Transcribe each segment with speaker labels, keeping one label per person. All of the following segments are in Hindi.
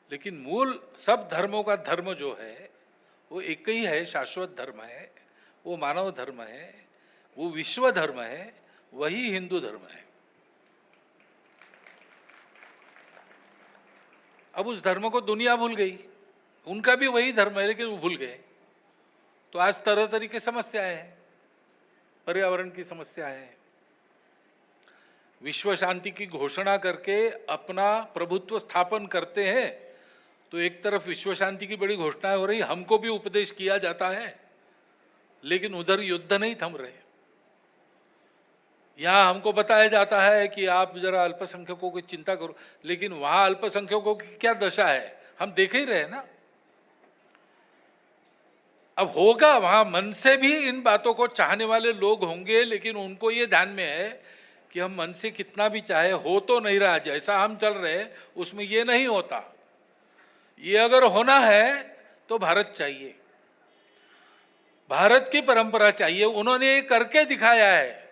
Speaker 1: लेकिन मूल सब धर्मों का धर्म जो है वो एक ही है, शाश्वत धर्म है, वो मानव धर्म है, वो विश्व धर्म है, वही हिंदू धर्म है। अब उस धर्म को दुनिया भूल गई, उनका भी वही धर्म है लेकिन वो भूल गए। तो आज तरह तरह की समस्याएं हैं, पर्यावरण की समस्याएं हैं। विश्व शांति की घोषणा करके अपना प्रभुत्व स्थापन करते हैं, तो एक तरफ विश्व शांति की बड़ी घोषणाएं हो रही, हमको भी उपदेश किया जाता है, लेकिन उधर युद्ध नहीं थम रहे। यहां हमको बताया जाता है कि आप जरा अल्पसंख्यकों की चिंता करो, लेकिन वहां अल्पसंख्यकों की क्या दशा है हम देख ही रहे ना। अब होगा, वहां मन से भी इन बातों को चाहने वाले लोग होंगे, लेकिन उनको ये ध्यान में है कि हम मन से कितना भी चाहे, हो तो नहीं रहा जैसा हम चल रहे उसमें ये नहीं होता। ये अगर होना है तो भारत चाहिए, भारत की परंपरा चाहिए। उन्होंने ये करके दिखाया है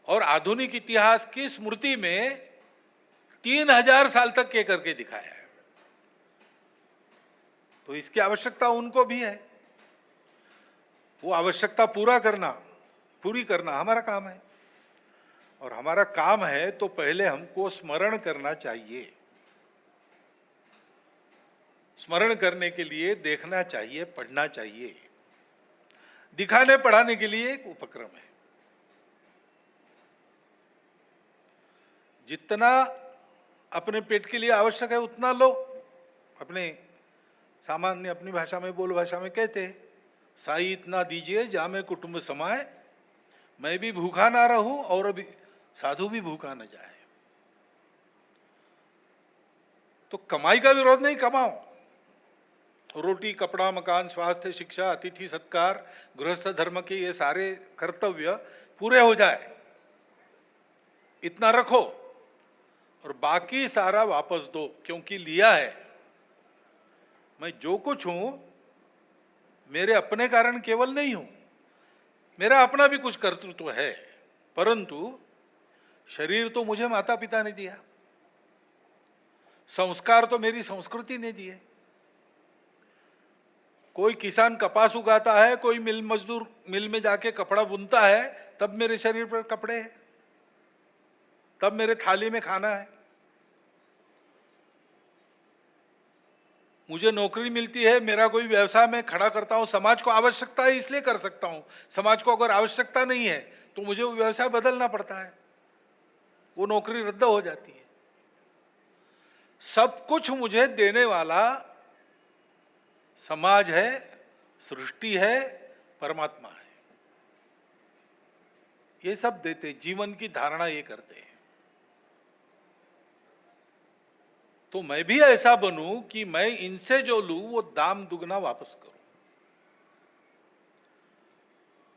Speaker 1: और आधुनिक इतिहास की स्मृति में 3000 साल तक ये करके दिखाया है। तो इसकी आवश्यकता उनको भी है, वो आवश्यकता पूरी करना हमारा काम है। और हमारा काम है तो पहले हमको स्मरण करना चाहिए। स्मरण करने के लिए देखना चाहिए, पढ़ना चाहिए। दिखाने पढ़ाने के लिए एक उपक्रम है। जितना अपने पेट के लिए आवश्यक है उतना लो। अपने सामान्य अपनी भाषा में, बोल भाषा में कहते हैं, साई इतना दीजिए जामे कुटुंब समाए, मैं भी भूखा ना रहूं और अभी साधु भी भूखा न जाए। तो कमाई का विरोध नहीं, कमाओ। रोटी, कपड़ा, मकान, स्वास्थ्य, शिक्षा, अतिथि सत्कार, गृहस्थ धर्म के ये सारे कर्तव्य पूरे हो जाए, इतना रखो और बाकी सारा वापस दो, क्योंकि लिया है। मैं जो कुछ हूं मेरे अपने कारण केवल नहीं हूं, मेरा अपना भी कुछ कर्तृत्व है, परंतु शरीर तो मुझे माता पिता ने दिया, संस्कार तो मेरी संस्कृति ने दिए। कोई किसान कपास उगाता है, कोई मिल मजदूर मिल में जाके कपड़ा बुनता है, तब मेरे शरीर पर कपड़े हैं, तब मेरे थाली में खाना है। मुझे नौकरी मिलती है, मेरा कोई व्यवसाय में खड़ा करता हूं, समाज को आवश्यकता है इसलिए कर सकता हूं। समाज को अगर आवश्यकता नहीं है तो मुझे वो व्यवसाय बदलना पड़ता है, वो नौकरी रद्द हो जाती है। सब कुछ मुझे देने वाला समाज है, सृष्टि है, परमात्मा है। ये सब देते, जीवन की धारणा ये करते हैं। तो मैं भी ऐसा बनूं कि मैं इनसे जो लूं वो दाम दुगना वापस करूं,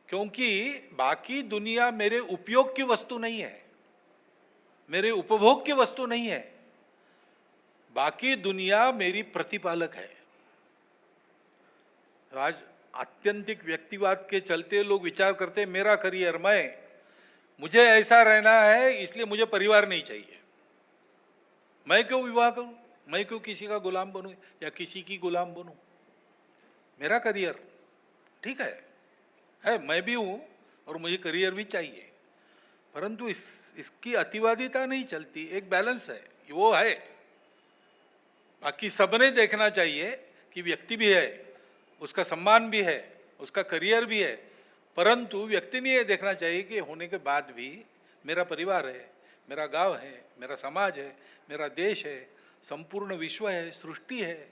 Speaker 1: क्योंकि बाकी दुनिया मेरे उपयोग की वस्तु नहीं है, मेरे उपभोग की वस्तु नहीं है। बाकी दुनिया मेरी प्रतिपालक है। आज आत्यंतिक व्यक्तिवाद के चलते लोग विचार करते हैं मेरा करियर, मुझे ऐसा रहना है इसलिए मुझे परिवार नहीं चाहिए, मैं क्यों विवाह करूं, मैं क्यों किसी का गुलाम बनूं या किसी की गुलाम बनूं। मेरा करियर ठीक है, मैं भी हूं और मुझे करियर भी चाहिए, परंतु इसकी अतिवादिता नहीं चलती, एक बैलेंस है, वो है। बाकी सबने देखना चाहिए कि व्यक्ति भी है, उसका सम्मान भी है, उसका करियर भी है, परंतु व्यक्ति ने यह देखना चाहिए कि होने के बाद भी मेरा परिवार है, मेरा गांव है, मेरा समाज है, मेरा देश है, संपूर्ण विश्व है, सृष्टि है।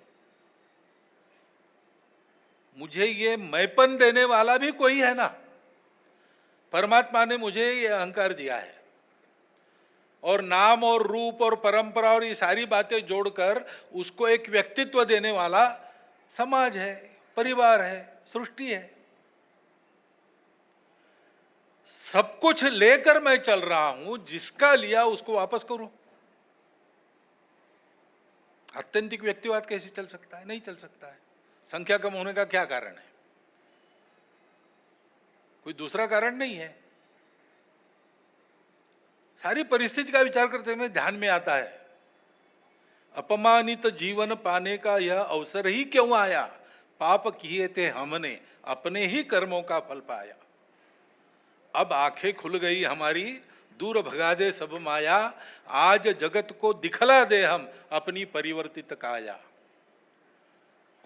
Speaker 1: मुझे ये मैंपन देने वाला भी कोई है ना। परमात्मा ने मुझे ये अहंकार दिया है और नाम और रूप और परंपरा और ये सारी बातें जोड़कर उसको एक व्यक्तित्व देने वाला समाज है, परिवार है, सृष्टि है। सब कुछ लेकर मैं चल रहा हूं, जिसका लिया उसको वापस करूं। आत्यंतिक व्यक्तिवाद कैसे चल सकता है? नहीं चल सकता है। संख्या कम होने का क्या कारण है? कोई दूसरा कारण नहीं है। सारी परिस्थिति का विचार करते हुए ध्यान में आता है, अपमानित जीवन पाने का यह अवसर ही क्यों आया, पाप किए थे हमने, अपने ही कर्मों का फल पाया। अब आंखें खुल गई हमारी, दूर भगा दे सब माया, आज जगत को दिखला दे हम अपनी परिवर्तित काया।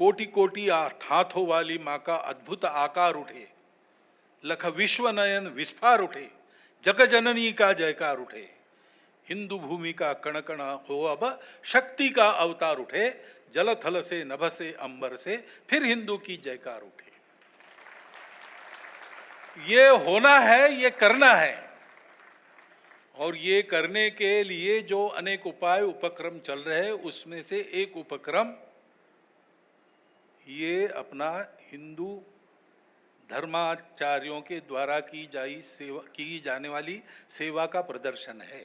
Speaker 1: कोटि कोटि हाथों वाली माँ का अद्भुत आकार उठे, लख विश्व नयन विस्फार उठे, जग जननी का जयकार उठे, हिंदू भूमि का कण कण हो अब शक्ति का अवतार उठे, जल थल से नभ से अंबर से फिर हिंदू की जयकार उठे। ये होना है, ये करना है, और ये करने के लिए जो अनेक उपाय उपक्रम चल रहे हैं उसमें से एक उपक्रम ये अपना हिंदू धर्माचार्यों के द्वारा की जाने वाली सेवा का प्रदर्शन है।